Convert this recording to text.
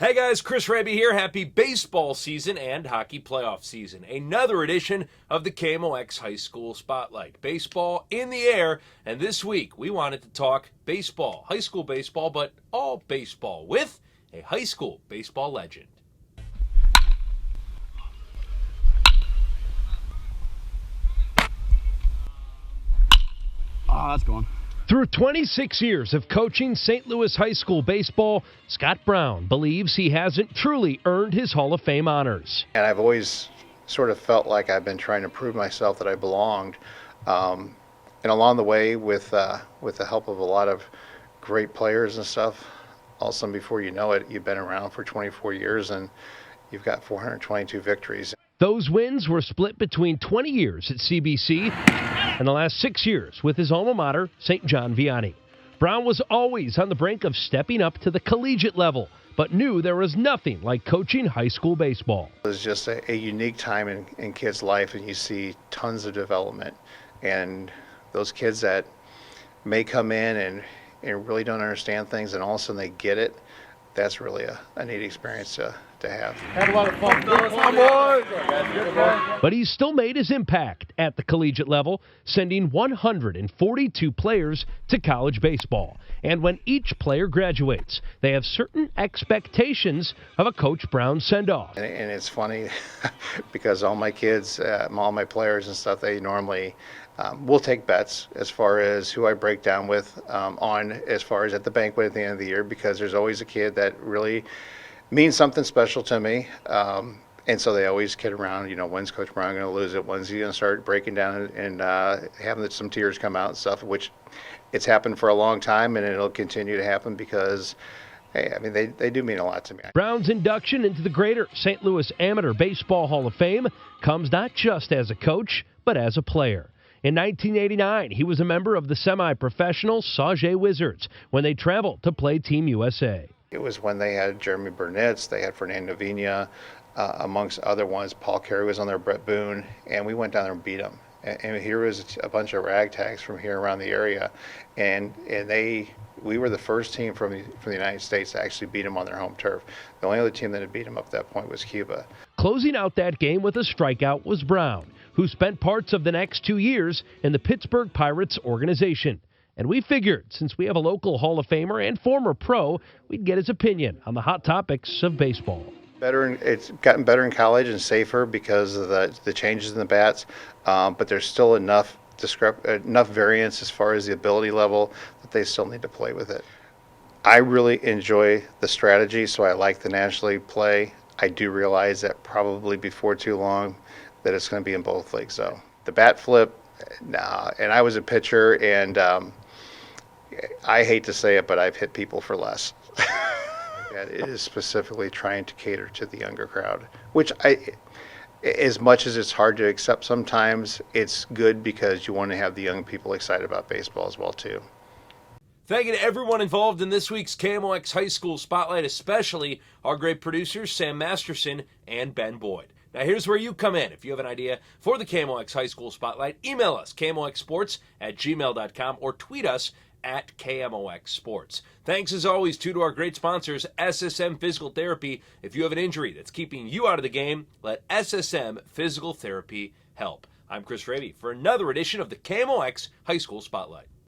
Hey guys, Chris Hrabe here. Happy baseball season and hockey playoff season. Another edition of the KMOX High School Spotlight. Baseball in the air, and this week we wanted to talk baseball, high school baseball, but all baseball with a high school baseball legend. Oh, that's gone. Through 26 years of coaching St. Louis high school baseball, Scott Brown believes he hasn't truly earned his Hall of Fame honors. And I've always sort of felt like I've been trying to prove myself that I belonged. And along the way, with the help of a lot of great players and stuff, all of a sudden before you know it, you've been around for 24 years and you've got 422 victories. Those wins were split between 20 years at CBC and the last 6 years with his alma mater, St. John Vianney. Brown was always on the brink of stepping up to the collegiate level, but knew there was nothing like coaching high school baseball. It was just a unique time in kids' life, and you see tons of development. And those kids that may come in and really don't understand things, and all of a sudden they get it, that's really a neat experience to have. Had a lot of fun. But he's still made his impact at the collegiate level, sending 142 players to college baseball. And when each player graduates, they have certain expectations of a Coach Brown send-off. And it's funny because all my kids, all my players and stuff, they normally will take bets as far as who I break down with on as far as at the banquet at the end of the year, because there's always a kid that really means something special to me. And so they always kid around, when's Coach Brown going to lose it? When's he going to start breaking down and having some tears come out and stuff, which it's happened for a long time, and it'll continue to happen because, hey, I mean, they do mean a lot to me. Brown's induction into the greater St. Louis Amateur Baseball Hall of Fame comes not just as a coach, but as a player. In 1989, he was a member of the semi-professional Sauget Wizards when they traveled to play Team USA. It was when they had Jeremy Burnitz, they had Fernando Vina, amongst other ones. Paul Carey was on there, Brett Boone, and we went down there and beat them. And here was a bunch of ragtags from here around the area, and we were the first team from the United States to actually beat them on their home turf. The only other team that had beat them up at that point was Cuba. Closing out that game with a strikeout was Brown, who spent parts of the next 2 years in the Pittsburgh Pirates organization. And we figured, since we have a local Hall of Famer and former pro, we'd get his opinion on the hot topics of baseball. It's gotten better in college and safer because of the changes in the bats, but there's still enough variance as far as the ability level that they still need to play with it. I really enjoy the strategy, so I like the National League play. I do realize that probably before too long that it's going to be in both leagues, though. The bat flip, nah. And I was a pitcher, and I hate to say it, but I've hit people for less. That is specifically trying to cater to the younger crowd, which as much as it's hard to accept sometimes, it's good because you want to have the young people excited about baseball as well, too. Thank you to everyone involved in this week's KMOX High School Spotlight, especially our great producers, Sam Masterson and Ben Boyd. Now, here's where you come in. If you have an idea for the KMOX High School Spotlight, email us, kmoxsports@gmail.com, or tweet us at KMOX Sports. Thanks as always to our great sponsors, SSM Physical Therapy. If you have an injury that's keeping you out of the game, let SSM Physical Therapy help. I'm Chris Hrabe for another edition of the KMOX High School Spotlight.